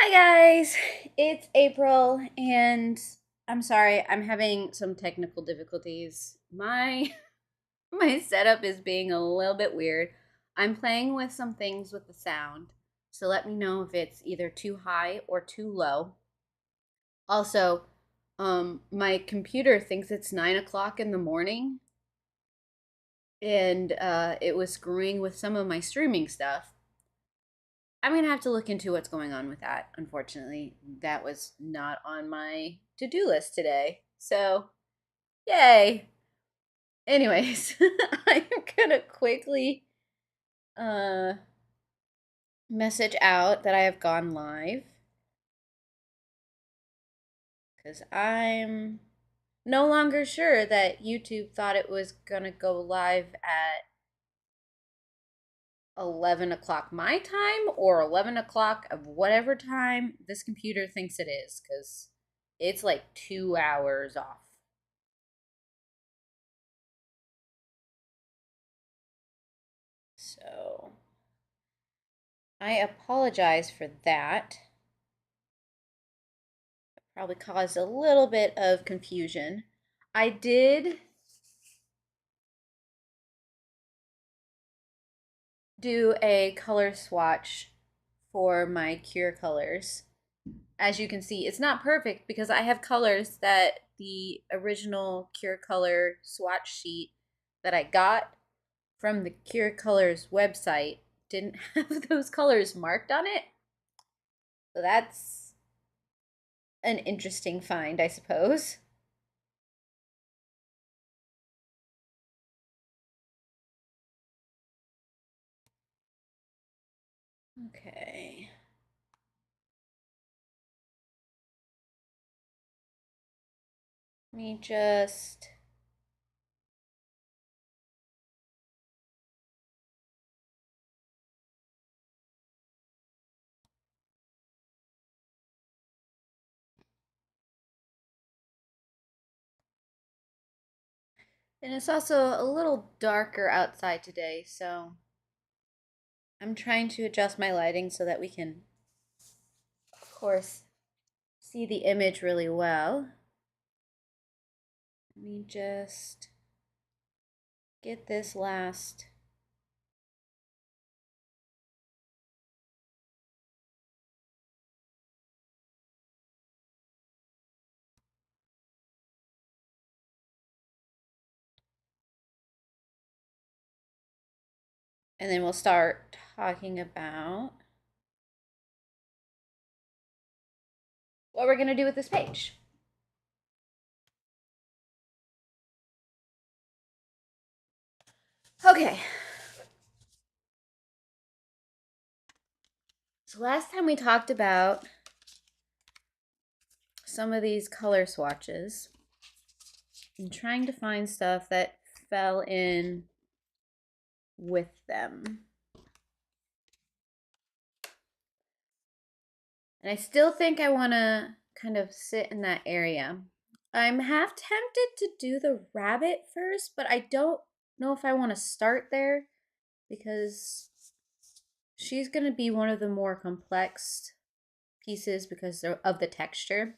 Hi guys, it's April and I'm sorry, I'm having some technical difficulties. My my setup is being a little bit weird. I'm playing with some things with the sound, so let me know if it's either too high or too low. Also, my computer thinks it's 9 o'clock in the morning and it was screwing with some of my streaming stuff. I'm gonna have to look into what's going on with that. Unfortunately, that was not on my to-do list today. So, yay. Anyways, I'm gonna quickly uh message out that I have gone live because I'm no longer sure that YouTube thought it was gonna go live at 11 o'clock my time or 11 o'clock of whatever time this computer thinks it is because it's like 2 hours off. So I apologize for that. Probably caused a little bit of confusion. I did do a color swatch for my Kurecolors. As you can see, it's not perfect because I have colors that the original Kurecolor swatch sheet that I got from the Kurecolors website didn't have those colors marked on it. So that's an interesting find, I suppose. Okay. Let me just and it's also a little darker outside today, so I'm trying to adjust my lighting so that we can, of course, see the image really well. Let me just get this last. And then we'll start talking about what we're going to do with this page. Okay. So last time we talked about some of these color swatches and trying to find stuff that fell in with them. And I still think I want to kind of sit in that area. I'm half tempted to do the rabbit first, but I don't know if I want to start there because she's going to be one of the more complex pieces because of the texture.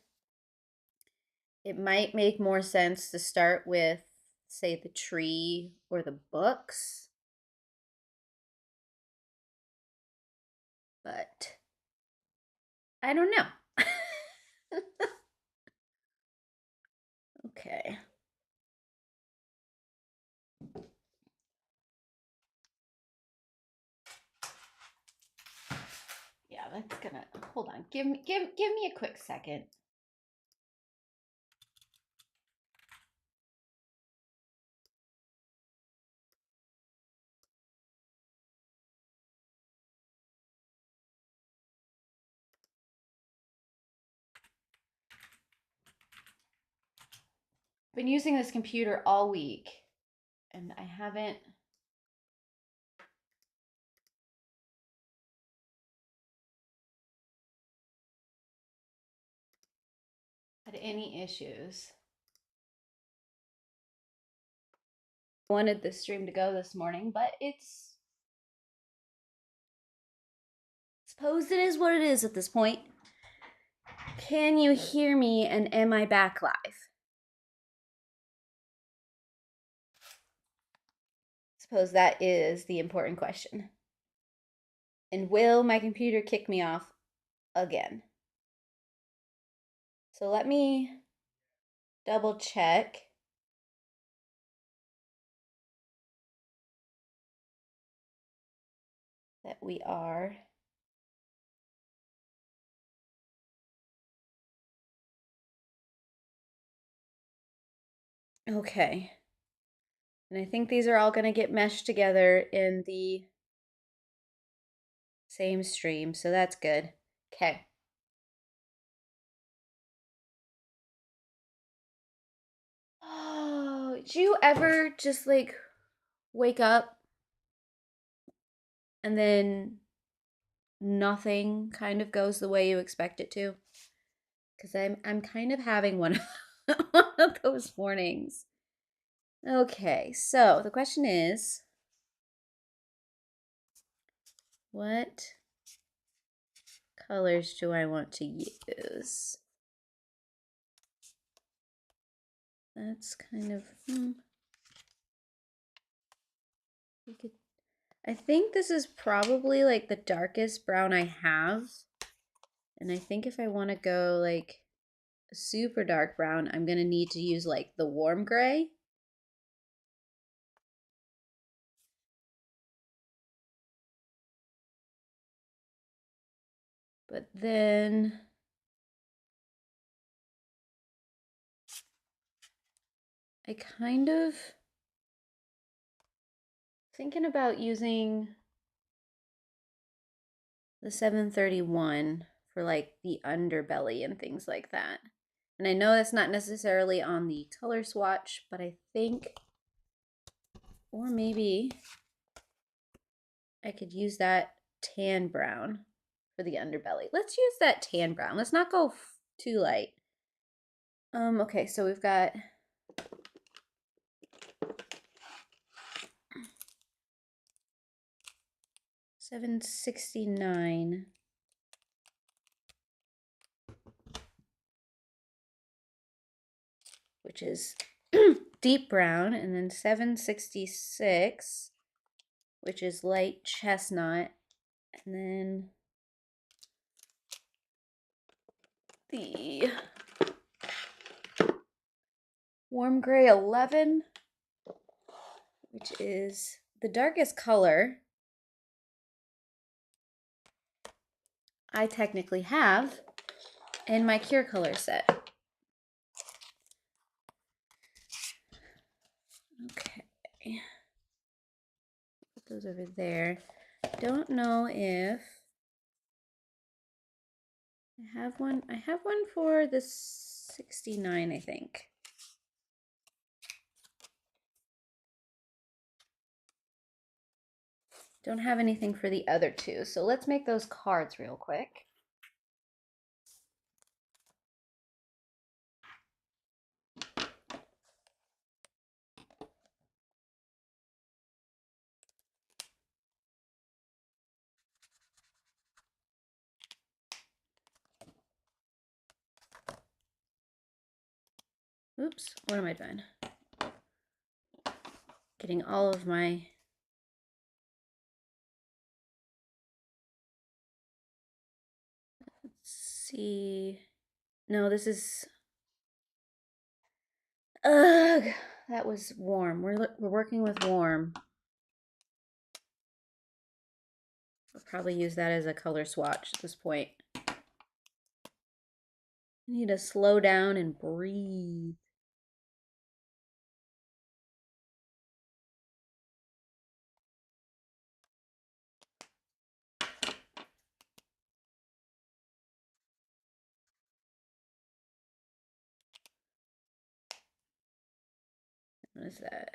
It might make more sense to start with, say, the tree or the books. But I don't know. Okay. Yeah, that's gonna hold on. Give me a quick second. I've been using this computer all week and I haven't had any issues. I wanted this stream to go this morning, but it's suppose it is what it is at this point. Can you hear me and am I back live? Suppose that is the important question. And will my computer kick me off again? So let me double check. That we are. Okay. And I think these are all going to get meshed together in the same stream, so that's good. Okay. Oh, did you ever just like wake up and then nothing kind of goes the way you expect it to? Because I'm kind of having one of those mornings. Okay, so the question is, what colors do I want to use? That's kind of we could. I think this is probably like the darkest brown I have. And I think if I want to go like a super dark brown, I'm going to need to use like the warm gray. But then I kind of thinking about using the 731 for like the underbelly and things like that. And I know that's not necessarily on the color swatch, but I think, or maybe I could use that tan brown for the underbelly. Let's use that tan brown. Let's not go too light. Okay, so we've got 769. Which is deep brown, and then 766, which is light chestnut, and then the warm gray 11, which is the darkest color I technically have in my Kurecolor set. Okay. Put those over there. Don't know if I have one. I have one for the 69, I think. Don't have anything for the other two, so let's make those cards real quick. Oops, what am I doing? Getting all of my let's see. No, this is ugh, that was warm. We're working with warm. I'll probably use that as a color swatch at this point. I need to slow down and breathe. What is that?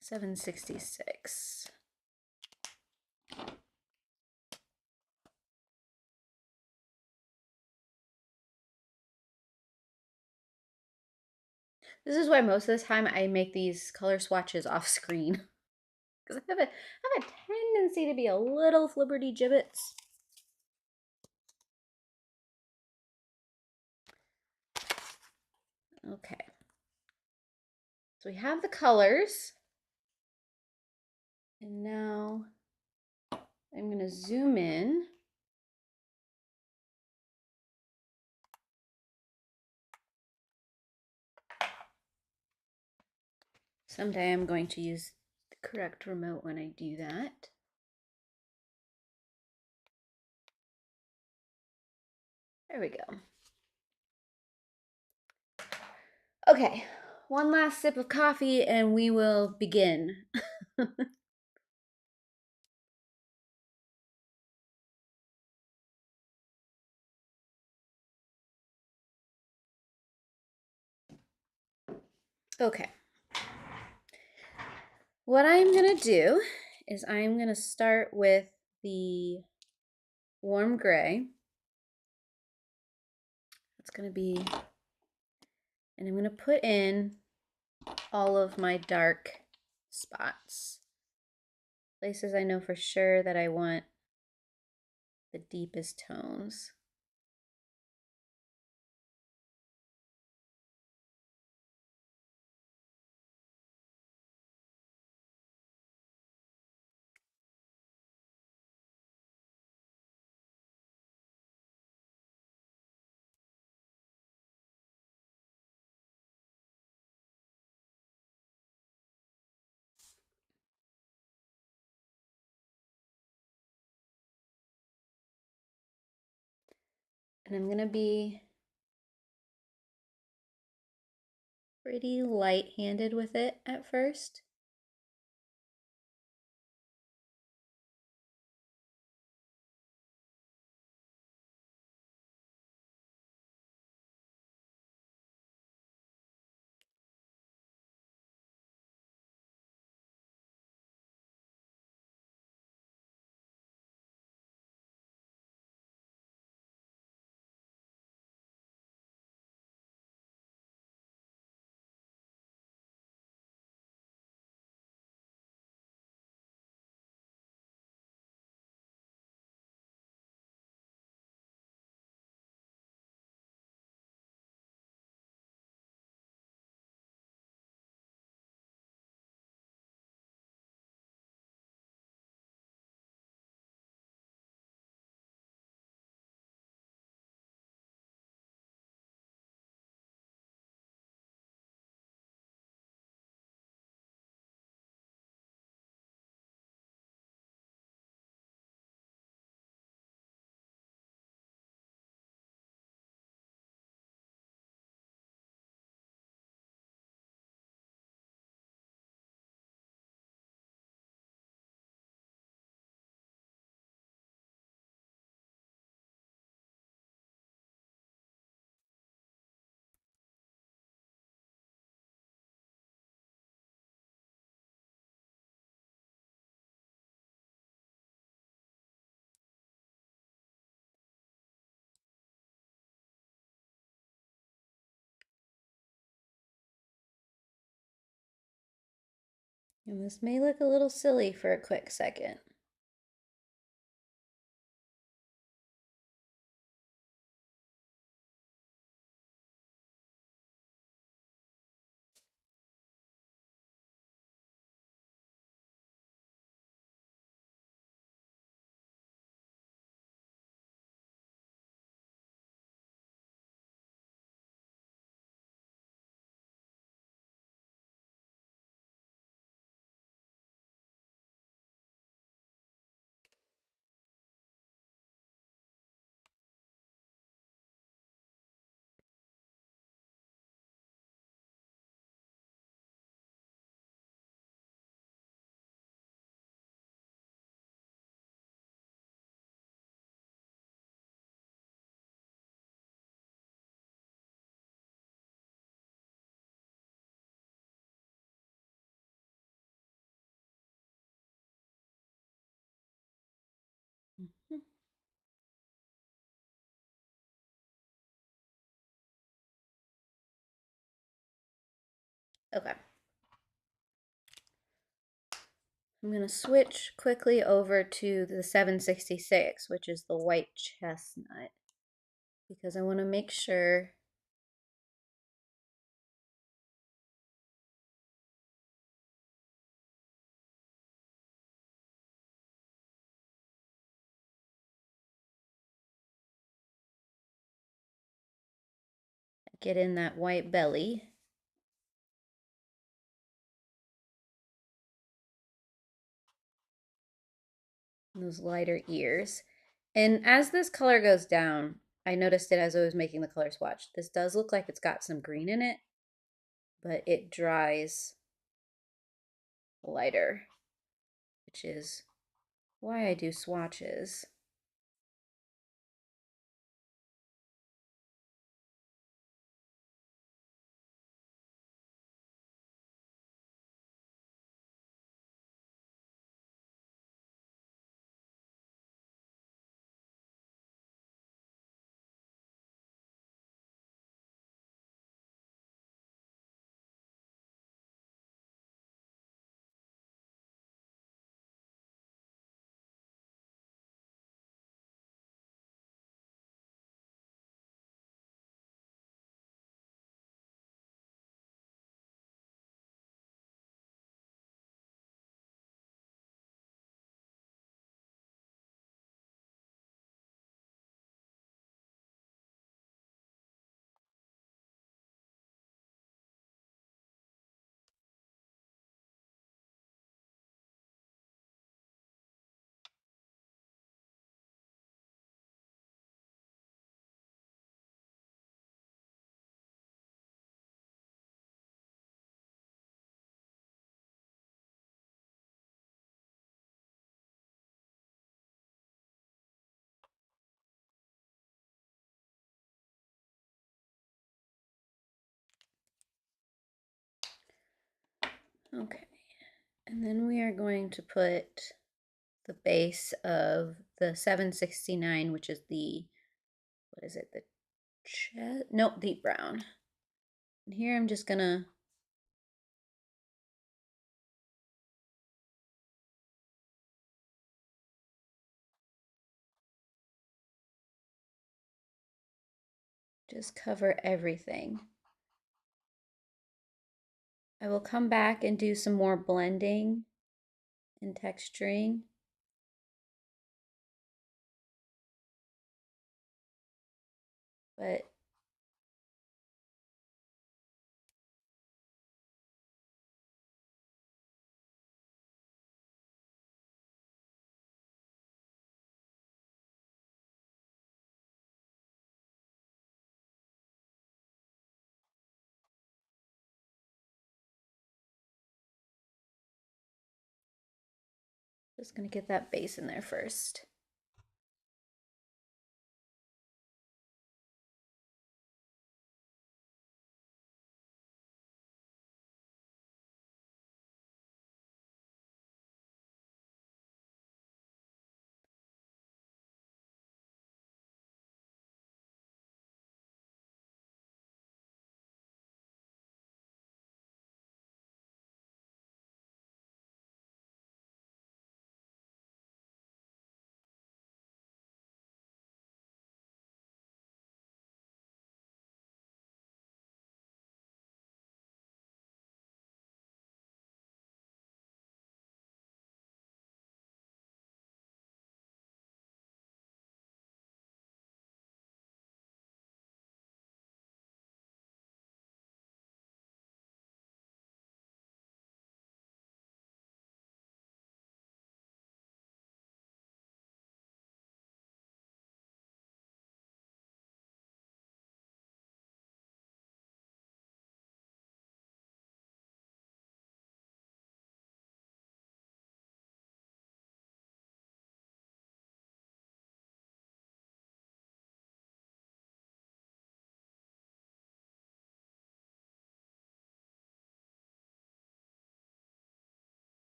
766. This is why most of the time I make these color swatches off screen. Because I have a tendency to be a little flibberty gibbets. Okay. So we have the colors. And now I'm going to zoom in. Someday I'm going to use the correct remote when I do that. There we go. Okay, one last sip of coffee and we will begin. Okay. What I'm going to do is I'm going to start with the warm gray. It's going to be, and I'm going to put in all of my dark spots. Places I know for sure that I want the deepest tones. And I'm going to be pretty light-handed with it at first. And this may look a little silly for a quick second. Mhm. Okay. I'm going to switch quickly over to the 766, which is the white chestnut, because I want to make sure get in that white belly. Those lighter ears. And as this color goes down, I noticed it as I was making the color swatch. This does look like it's got some green in it, but it dries lighter, which is why I do swatches. Okay, and then we are going to put the base of the 769, which is the, what is it, the nope, deep brown. And here I'm just gonna just cover everything. I will come back and do some more blending and texturing. But just gonna get that base in there first.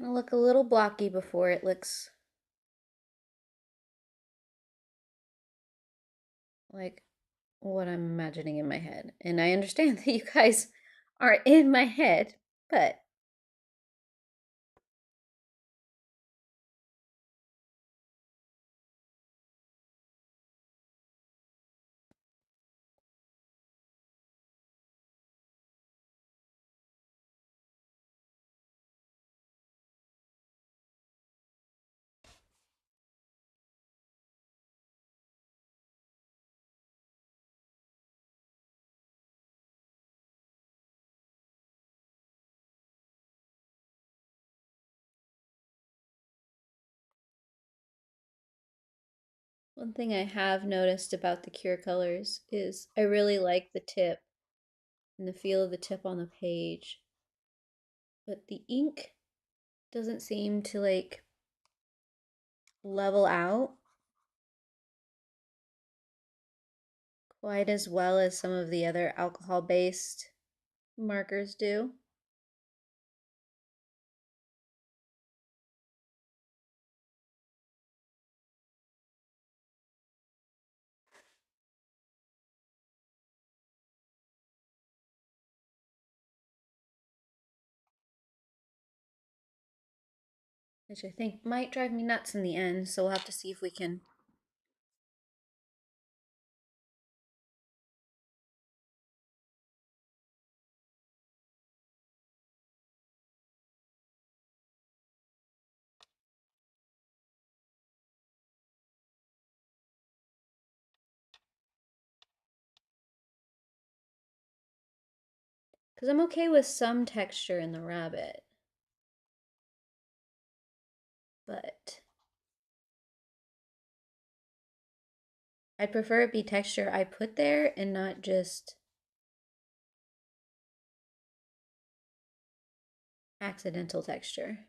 Gonna look a little blocky before it looks like what I'm imagining in my head. And I understand that you guys are in my head, but One thing I have noticed about the Kurecolors is I really like the tip and the feel of the tip on the page, but the ink doesn't seem to like level out quite as well as some of the other alcohol-based markers do. Which I think might drive me nuts in the end, so we'll have to see if we can. Because I'm okay with some texture in the rabbit, but I'd prefer it be texture I put there and not just accidental texture.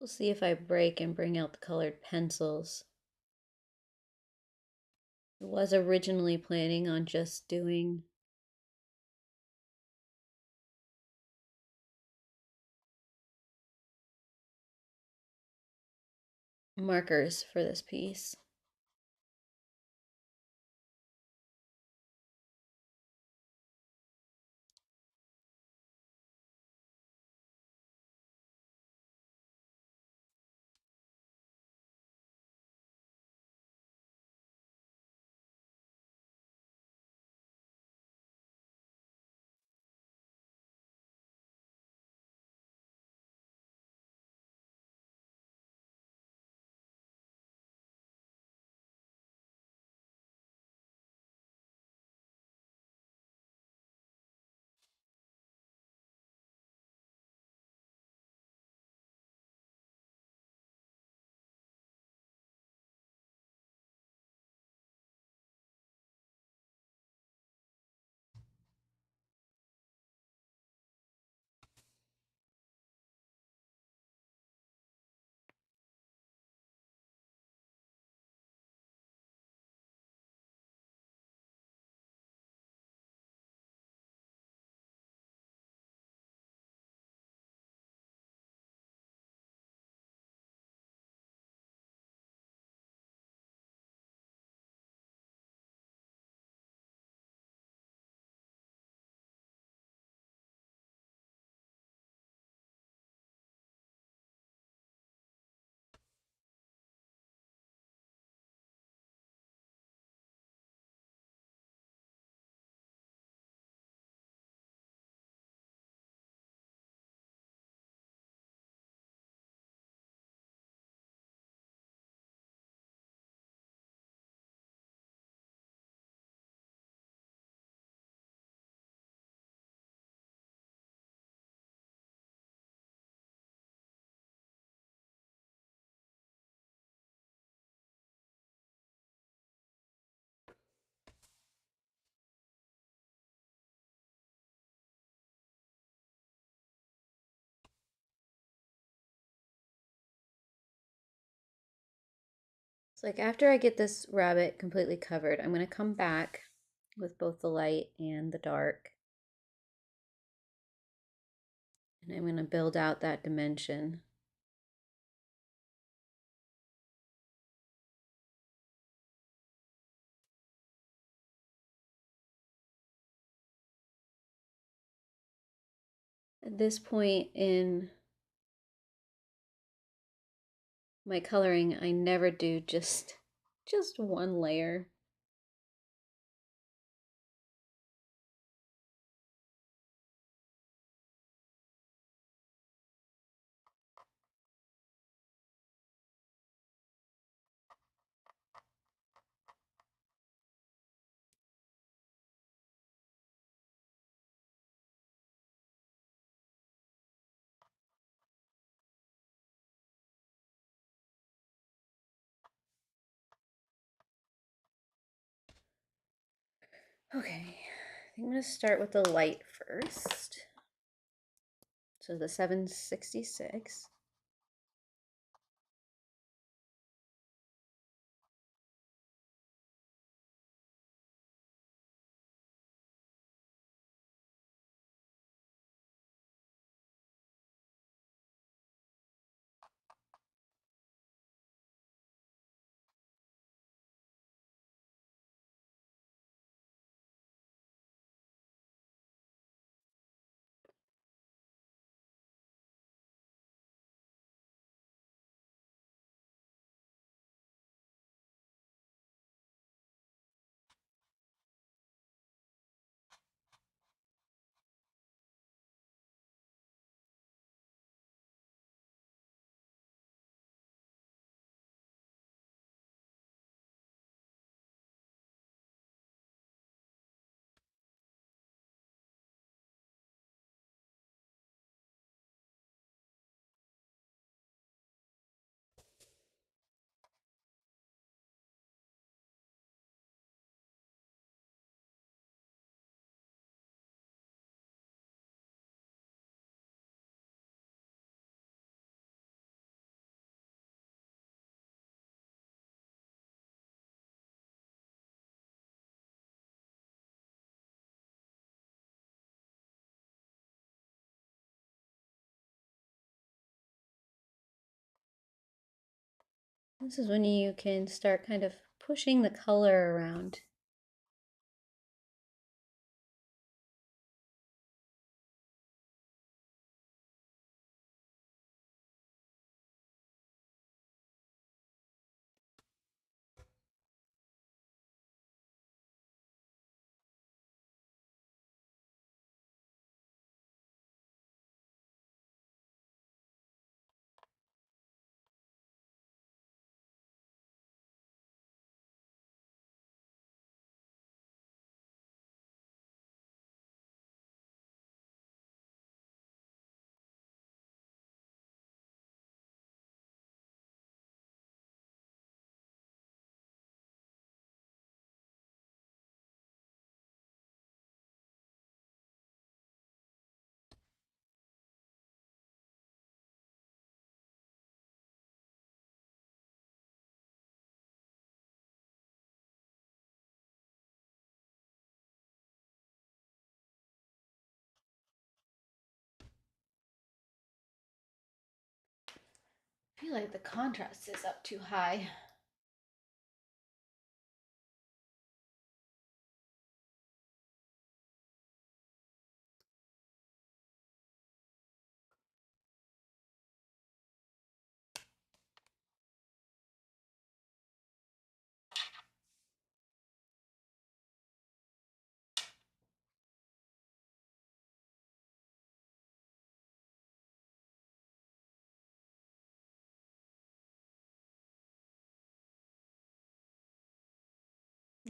We'll see if I break and bring out the colored pencils. I was originally planning on just doing markers for this piece. It's like after I get this rabbit completely covered, I'm going to come back with both the light and the dark. And I'm going to build out that dimension. At this point in my coloring, I never do just one layer. Okay, I think I'm going to start with the light first. So the 766. This is when you can start kind of pushing the color around. I feel like the contrast is up too high.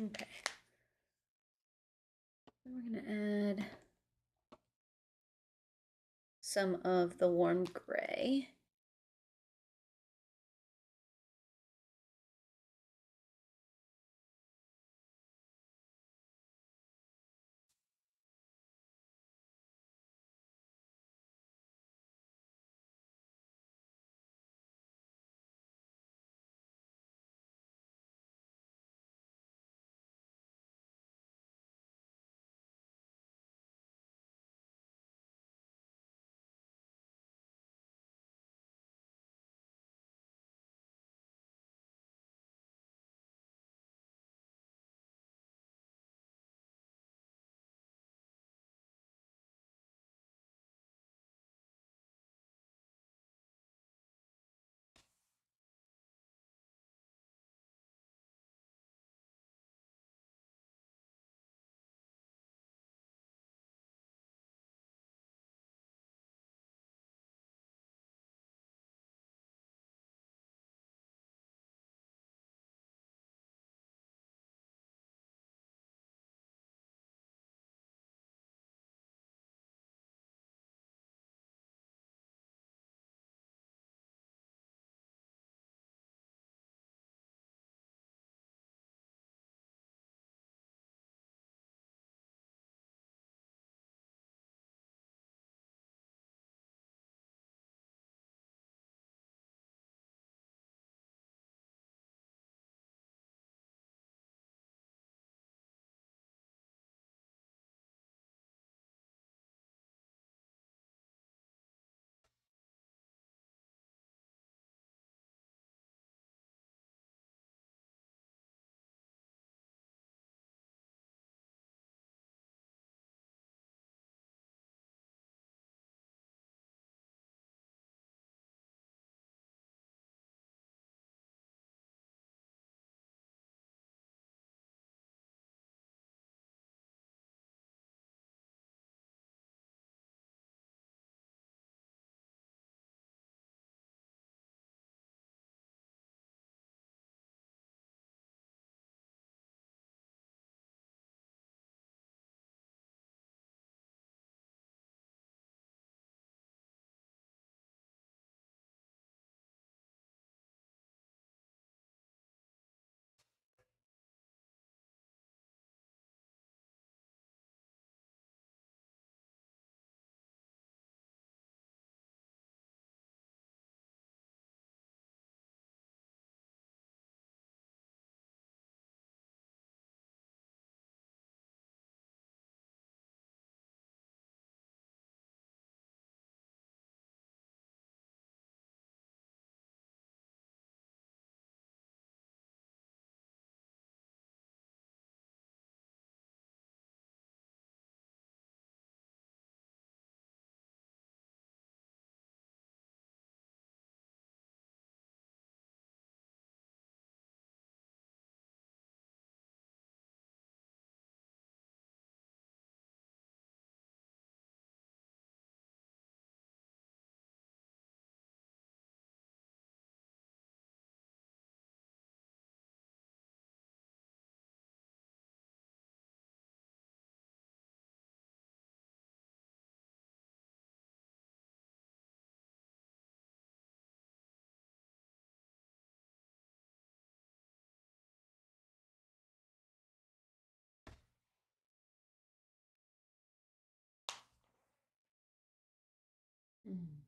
Okay. Then we're gonna add some of the warm gray. Mm.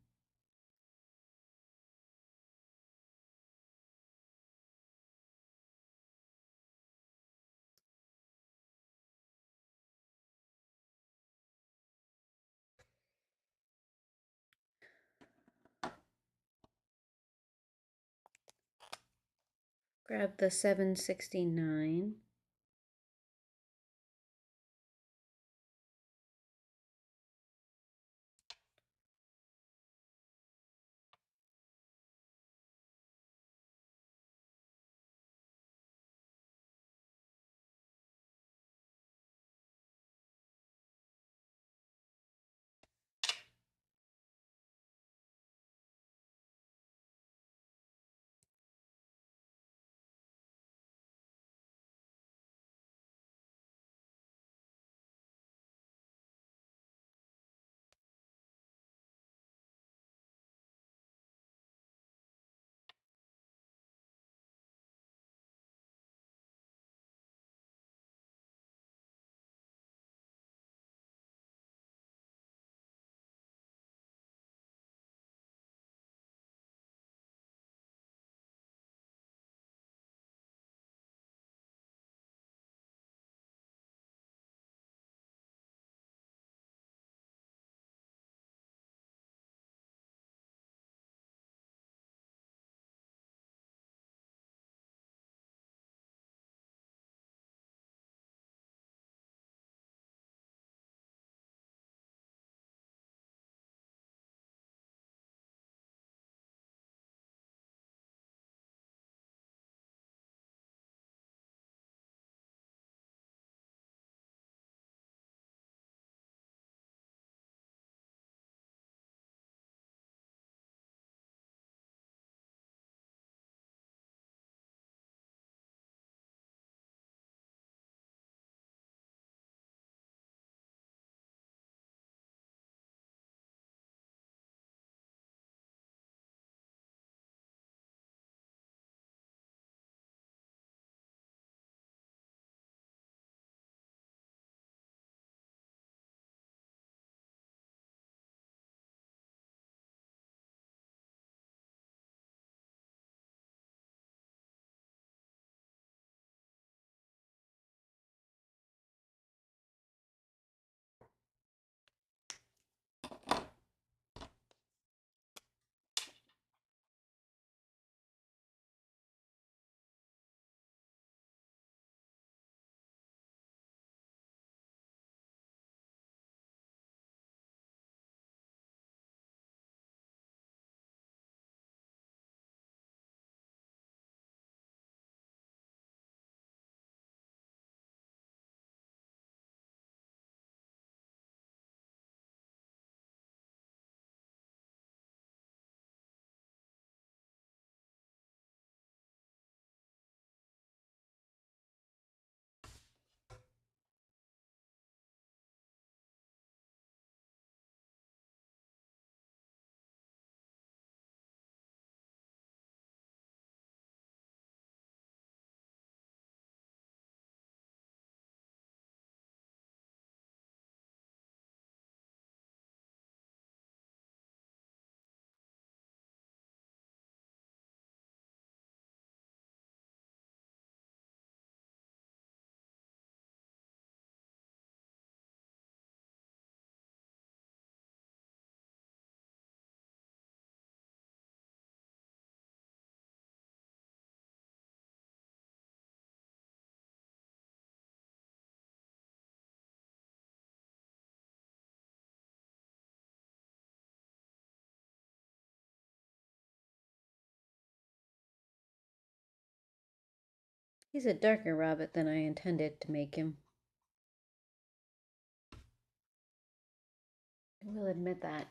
Grab the 769. He's a darker rabbit than I intended to make him. I will admit that.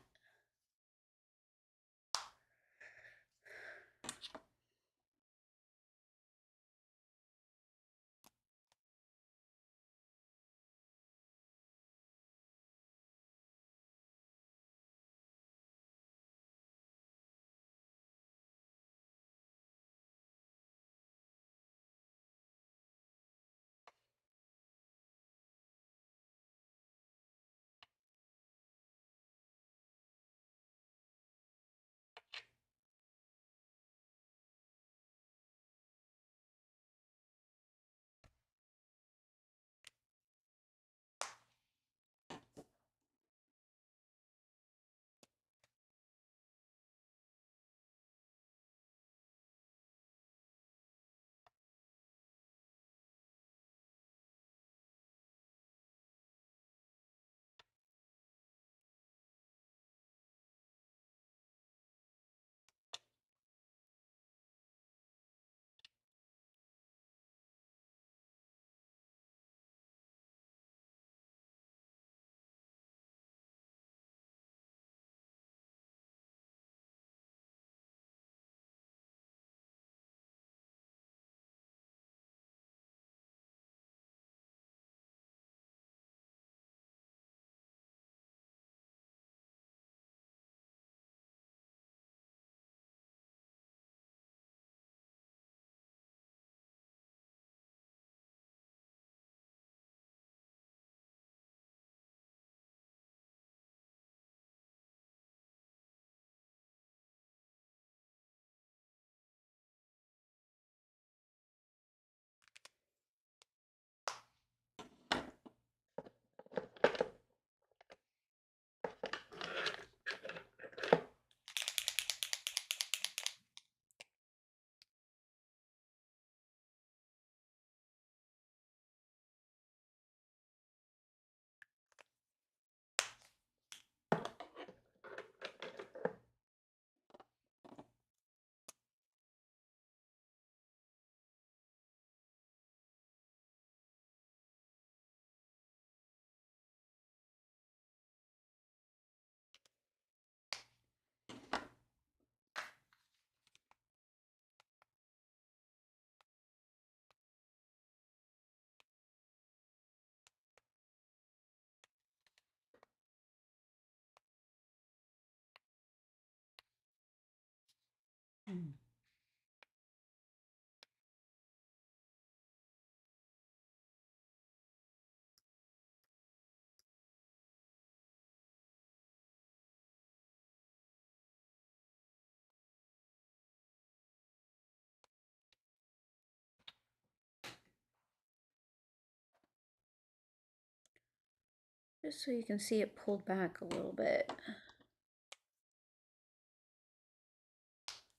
Just so you can see it pulled back a little bit.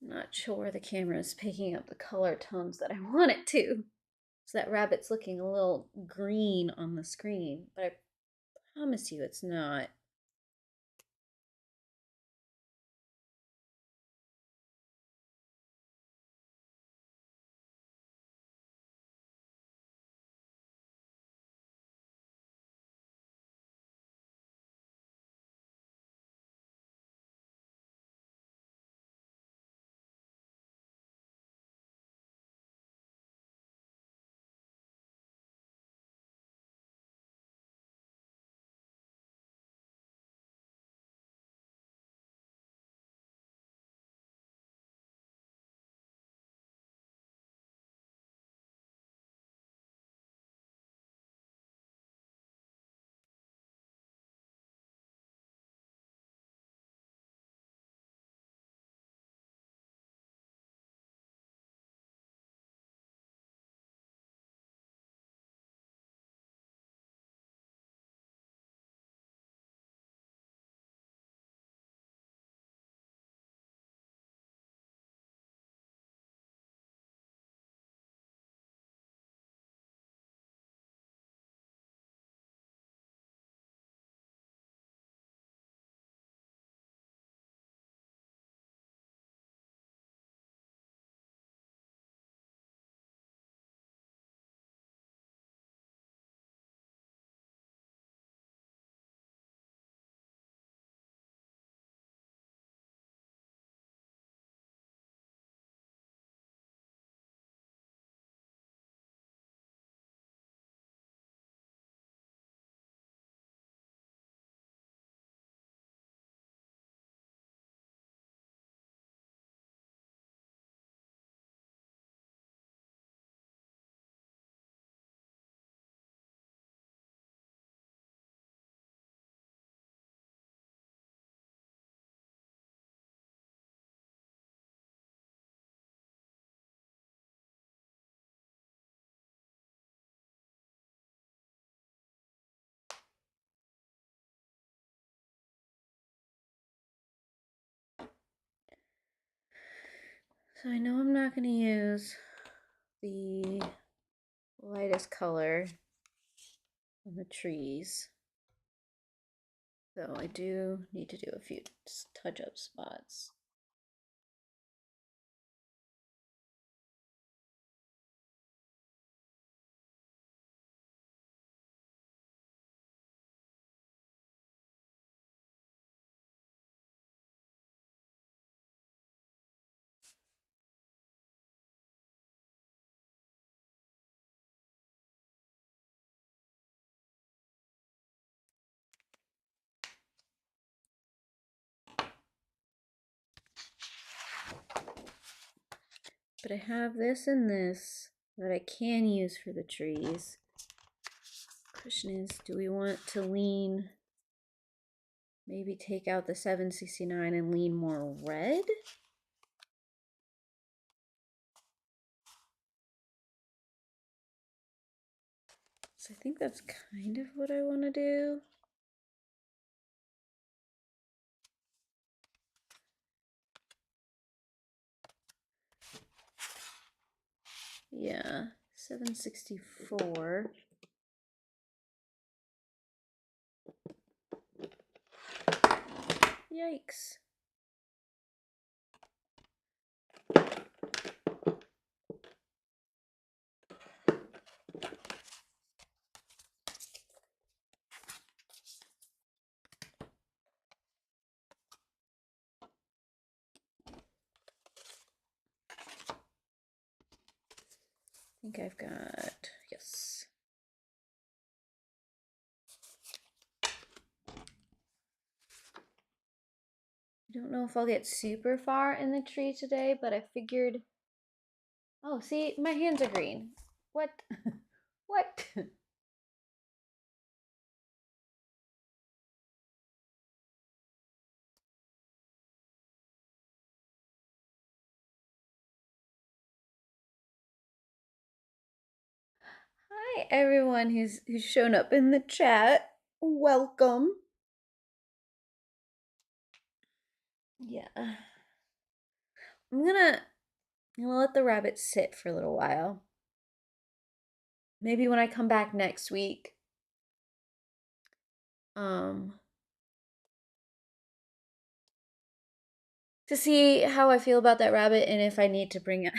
I'm not sure the camera is picking up the color tones that I want it to. So that rabbit's looking a little green on the screen, but I promise you it's not. So I know I'm not going to use the lightest color on the trees. So I do need to do a few touch-up spots. But I have this and this that I can use for the trees. Question is, do we want to lean, maybe take out the 769 and lean more red? So I think that's kind of what I want to do. Yeah, 764. Yikes. I think I've got, yes. I don't know know if I'll get super far in the tree today, but I figured. Oh, see, my hands are green. What? What? Hi, everyone who's shown up in the chat. Welcome. Yeah. I'm gonna let the rabbit sit for a little while. Maybe when I come back next week. Um to see how I feel about that rabbit and if I need to bring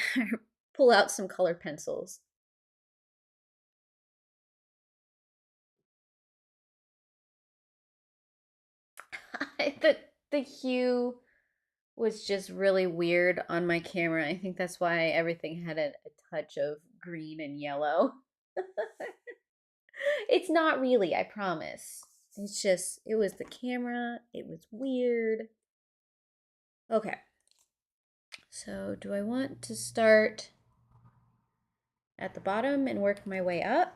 pull out some colored pencils. The hue was just really weird on my camera. I think that's why everything had a touch of green and yellow. It's not really, I promise. It's just, it was the camera. It was weird. Okay. So, do I want to start at the bottom and work my way up?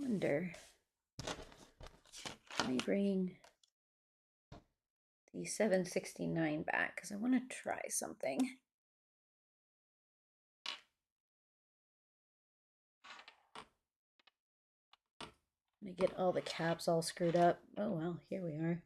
wonder. Let me bring the 769 back because I want to try something. I'm gonna get all the caps all screwed up. Oh well, here we are.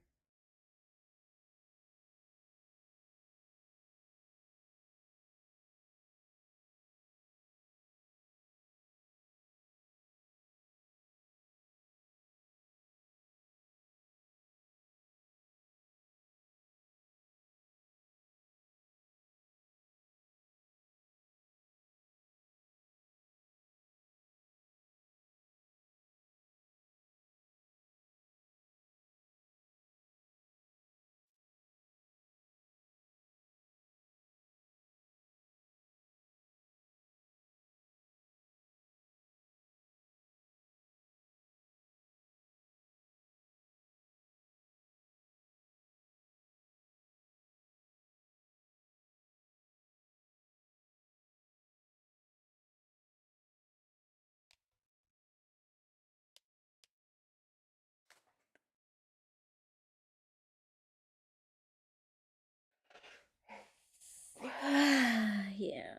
Yeah.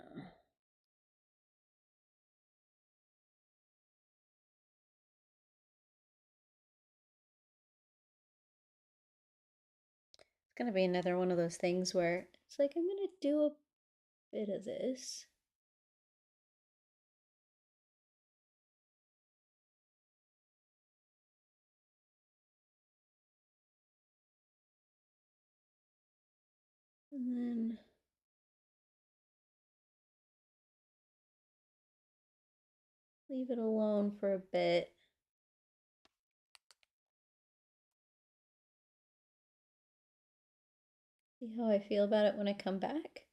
It's gonna be another one of those things where it's like I'm gonna do a bit of this. And then leave it alone for a bit. See how I feel about it when I come back.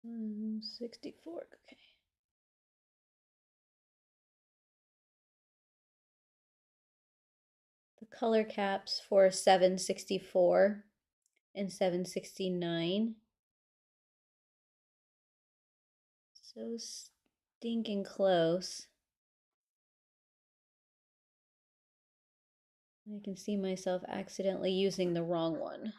Mm, 64, okay. The color caps for 764 and 769. So stinking close. I can see myself accidentally using the wrong one.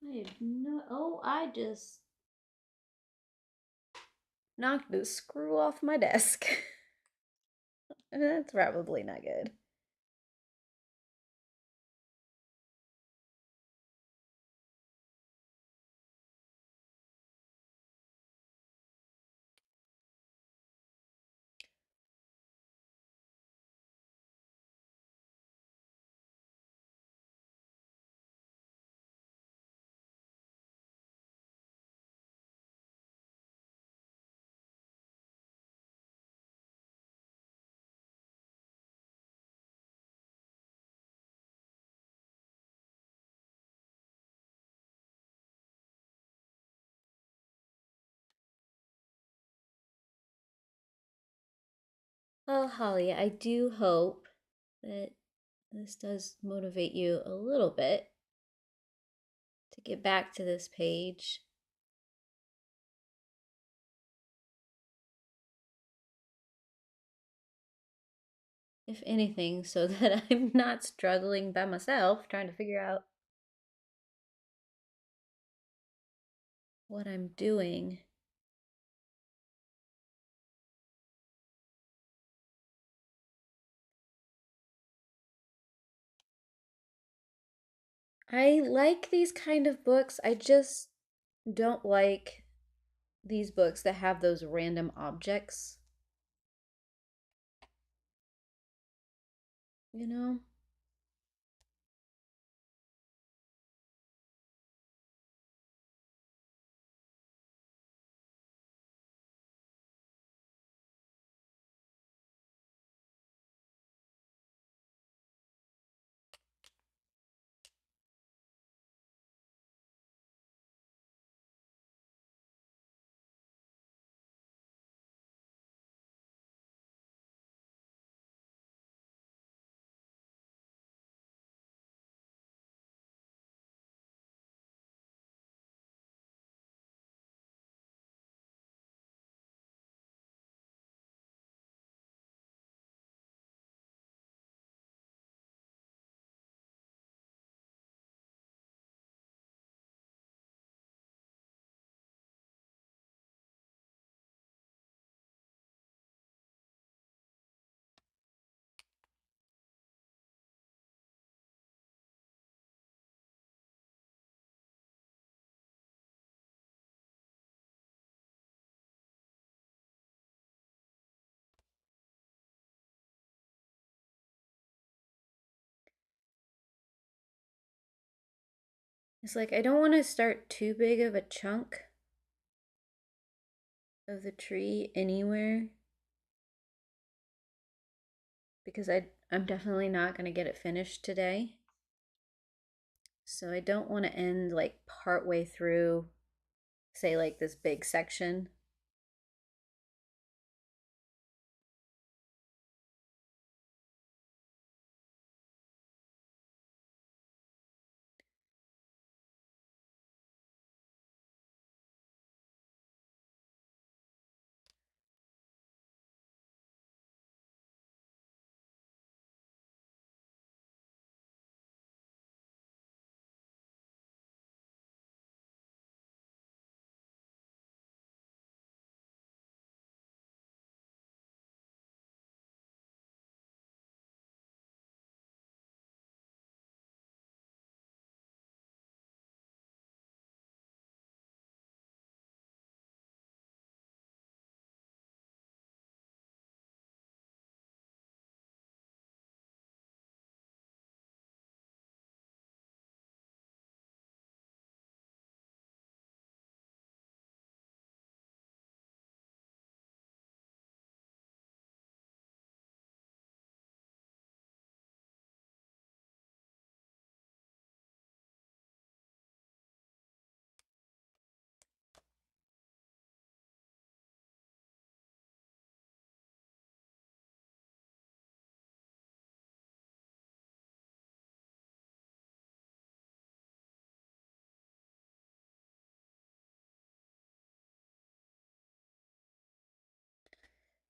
I have no. Oh, I just knocked the screw off my desk. That's probably not good. Well, Holly, I do hope that this does motivate you a little bit to get back to this page. If anything, so that I'm not struggling by myself trying to figure out what I'm doing. I like these kind of books. I just don't like these books that have those random objects. You know? It's like I don't want to start too big of a chunk of the tree anywhere because I'm definitely not going to get it finished today. So I don't want to end like part way through, say like this big section.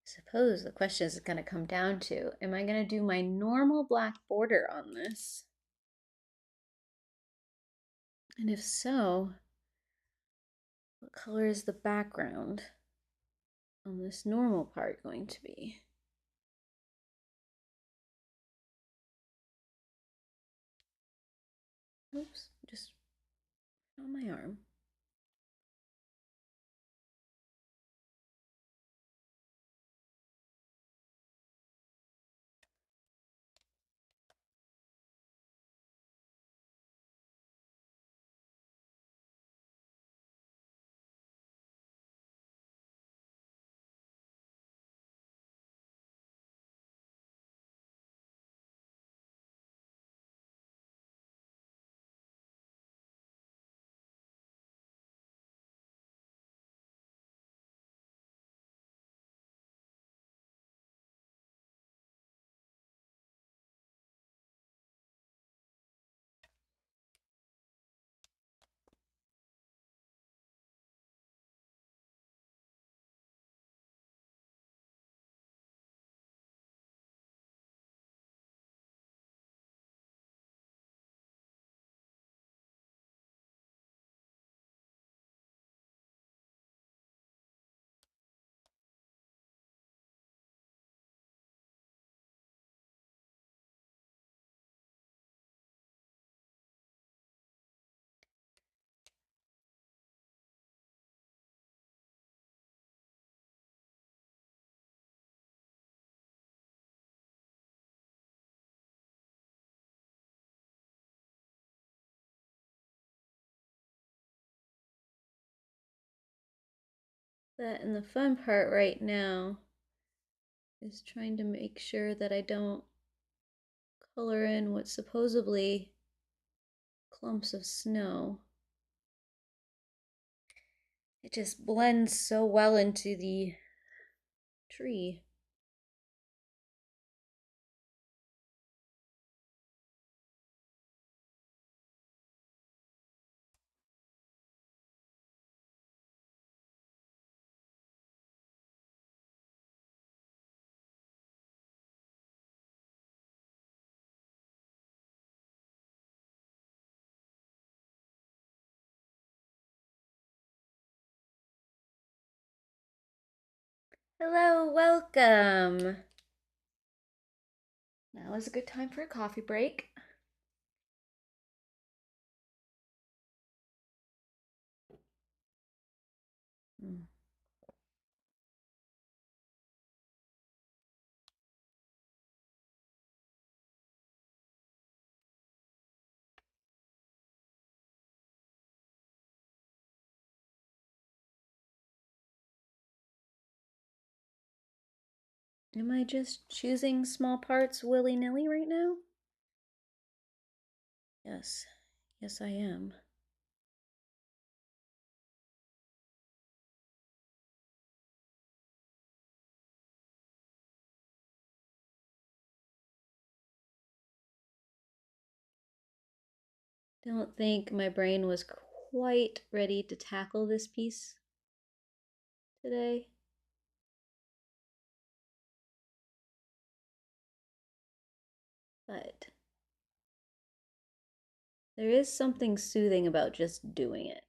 Suppose the question is going to come down to, am I going to do my normal black border on this? And if so, what color is the background on this normal part going to be? Oops, just on my arm. And the fun part right now is trying to make sure that I don't color in what's supposedly clumps of snow. It just blends so well into the tree. Hello, welcome. Now is a good time for a coffee break. Mm. Am I just choosing small parts willy-nilly right now? Yes. Yes, I am. Don't think my brain was quite ready to tackle this piece today. But there is something soothing about just doing it.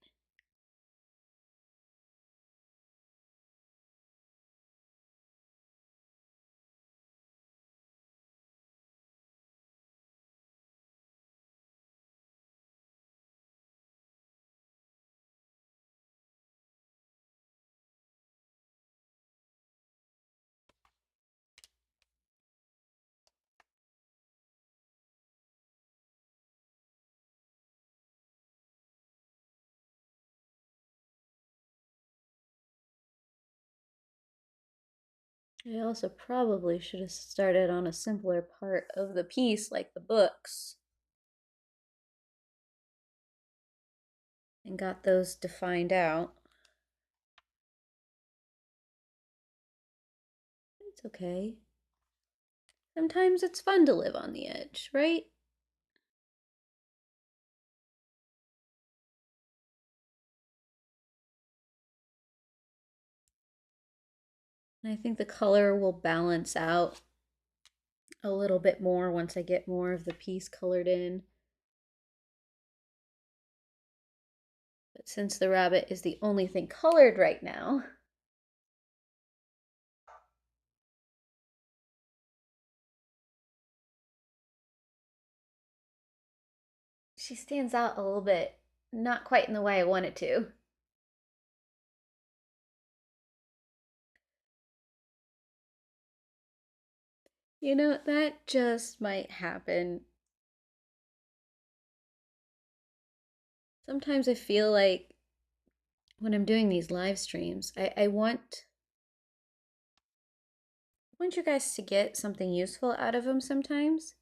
I also probably should have started on a simpler part of the piece, like the books, and got those defined out. It's okay. Sometimes it's fun to live on the edge, right? And I think the color will balance out a little bit more once I get more of the piece colored in. But since the rabbit is the only thing colored right now, she stands out a little bit, not quite in the way I want it to. You know, that just might happen. Sometimes I feel like when I'm doing these live streams, I want you guys to get something useful out of them sometimes.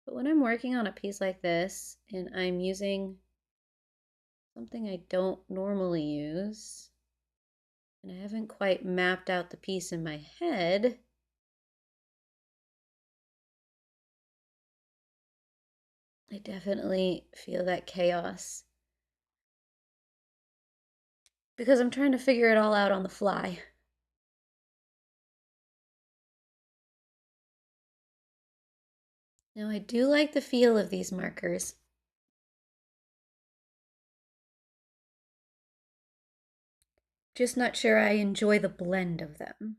But when I'm working on a piece like this and I'm using something I don't normally use, and I haven't quite mapped out the piece in my head, I definitely feel that chaos because I'm trying to figure it all out on the fly. Now, I do like the feel of these markers. Just not sure I enjoy the blend of them.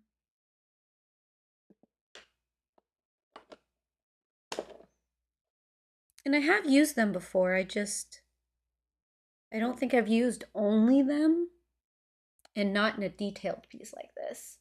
And I have used them before, I don't think I've used only them and not in a detailed piece like this.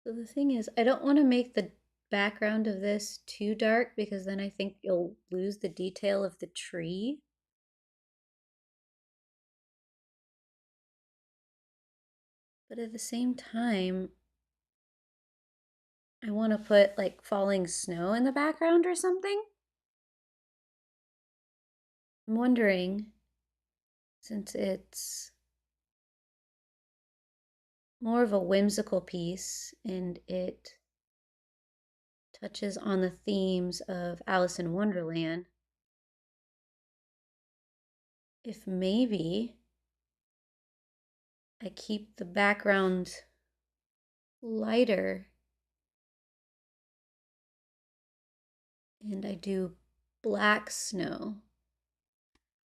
So the thing is, I don't want to make the background of this too dark because then I think you'll lose the detail of the tree. But at the same time, I want to put like falling snow in the background or something. I'm wondering, since it's more of a whimsical piece and it touches on the themes of Alice in Wonderland, if maybe I keep the background lighter and I do black snow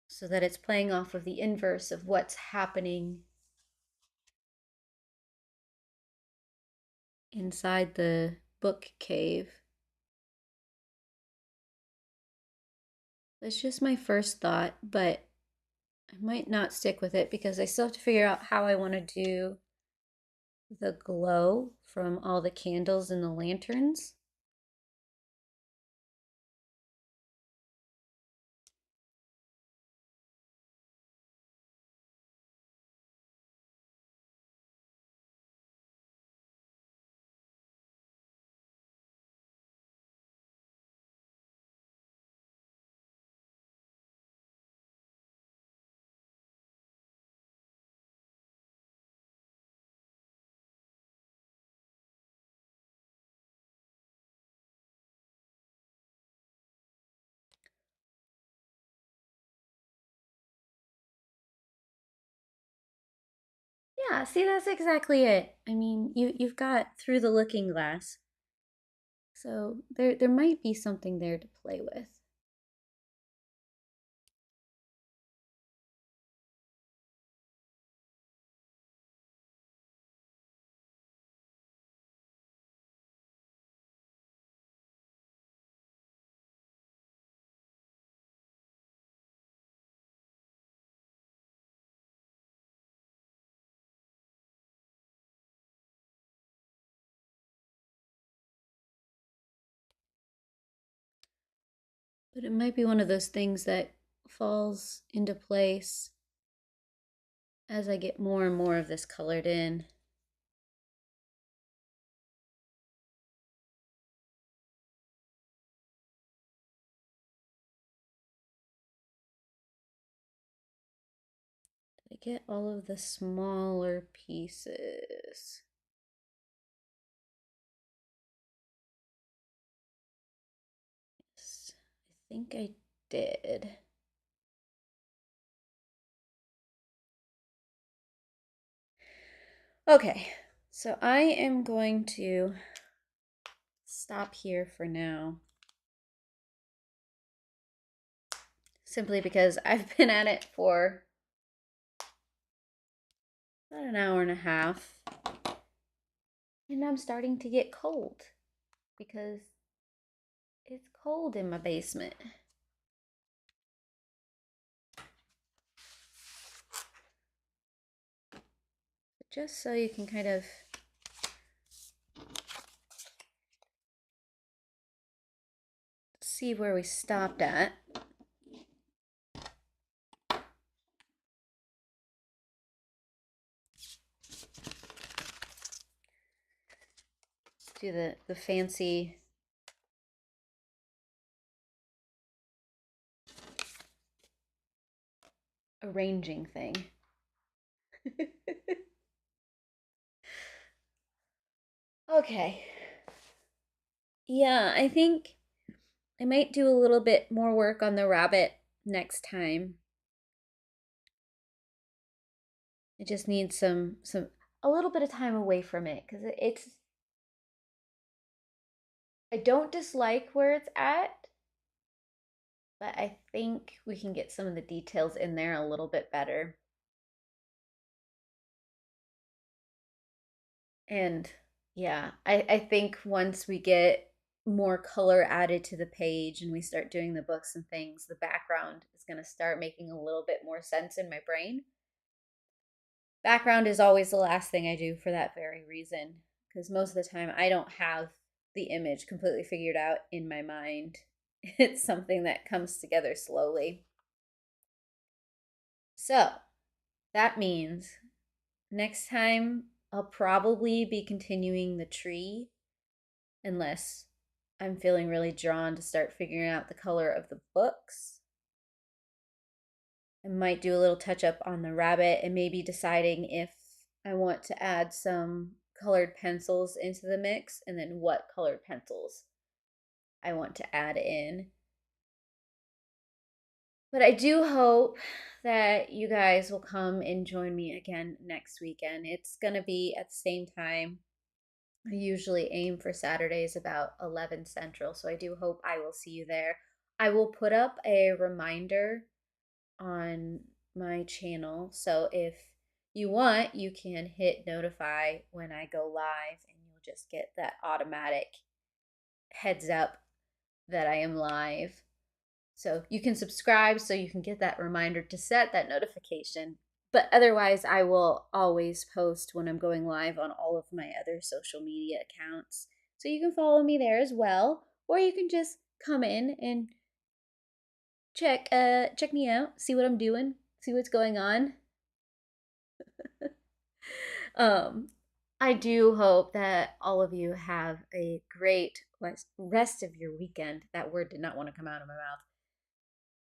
so that it's playing off of the inverse of what's happening inside the book cave. That's just my first thought, but I might not stick with it because I still have to figure out how I want to do the glow from all the candles and the lanterns. Yeah, see, that's exactly it. I mean, you've got through the looking glass. So there might be something there to play with. But it might be one of those things that falls into place as I get more and more of this colored in. get all of the smaller pieces. Yes, I think I did. Okay, so I am going to stop here for now. Simply because I've been at it for about an hour and a half. And I'm starting to get cold because it's cold in my basement. But just so you can kind of see where we stopped at. Do the fancy arranging thing. Okay. Yeah, I think I might do a little bit more work on the rabbit next time. I just need a little bit of time away from it because it's I don't dislike where it's at, but I think we can get some of the details in there a little bit better. And yeah, I think once we get more color added to the page and we start doing the books and things, the background is going to start making a little bit more sense in my brain. Background is always the last thing I do for that very reason, because most of the time I don't have the image completely figured out in my mind. It's something that comes together slowly. So that means next time I'll probably be continuing the tree unless I'm feeling really drawn to start figuring out the color of the books. I might do a little touch up on the rabbit and maybe deciding if I want to add some colored pencils into the mix and then what colored pencils I want to add in. But I do hope that you guys will come and join me again next weekend. It's going to be at the same time. I usually aim for Saturdays about 11 Central, so I do hope I will see you there. I will put up a reminder on my channel, so if you want, you can hit notify when I go live, and you'll just get that automatic heads up that I am live. So you can subscribe so you can get that reminder to set that notification. But otherwise, I will always post when I'm going live on all of my other social media accounts. So you can follow me there as well, or you can just come in and check me out, see what I'm doing, see what's going on. um I do hope that all of you have a great rest of your weekend. That word did not want to come out of my mouth.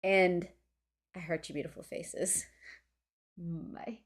And I heart you beautiful faces. Bye.